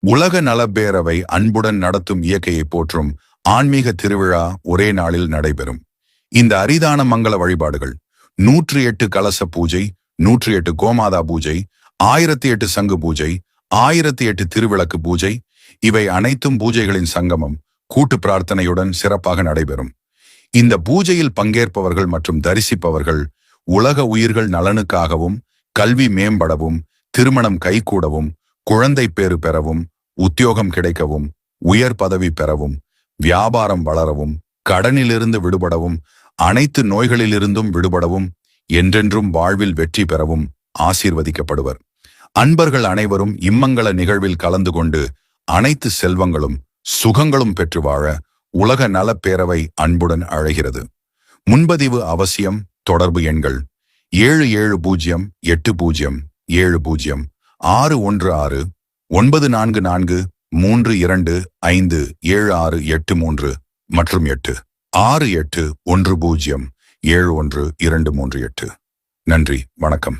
உலக நலப்பேரவை அன்புடன் நடத்தும் இயற்கையை போற்றும் ஆன்மீக திருவிழா ஒரே நாளில் நடைபெறும். இந்த அரிதான மங்கள வழிபாடுகள் 108 கலச பூஜை, 108 கோமாதா பூஜை, 1008 சங்கு பூஜை, 1008 திருவிளக்கு பூஜை, இவை அனைத்தும் பூஜைகளின் சங்கமம் கூட்டு பிரார்த்தனையுடன் சிறப்பாக நடைபெறும். இந்த பூஜையில் பங்கேற்பவர்கள் மற்றும் தரிசிப்பவர்கள் உலக உயிர்கள் நலனுக்காகவும், கல்வி மேம்படவும், திருமணம் கைகூடவும், குழந்தை பேறு பெறவும், உத்தியோகம் கிடைக்கவும், உயர் பதவி பெறவும், வியாபாரம் வளரவும், கடனிலிருந்து விடுபடவும், அனைத்து நோய்களிலிருந்தும் விடுபடவும், என்றென்றும் வாழ்வில் வெற்றி பெறவும் ஆசீர்வதிக்கப்படுவர். அன்பர்கள் அனைவரும் இம்மங்கள நிகழ்வில் கலந்து கொண்டு அனைத்து செல்வங்களும் சுகங்களும் பெற்று வாழ உலக நலப்பேரவை அன்புடன் அழைகிறது. முன்பதிவு அவசியம். தொடர்பு எண்கள் 7708070616 94432527683 மற்றும் 86810712338. நன்றி, வணக்கம்.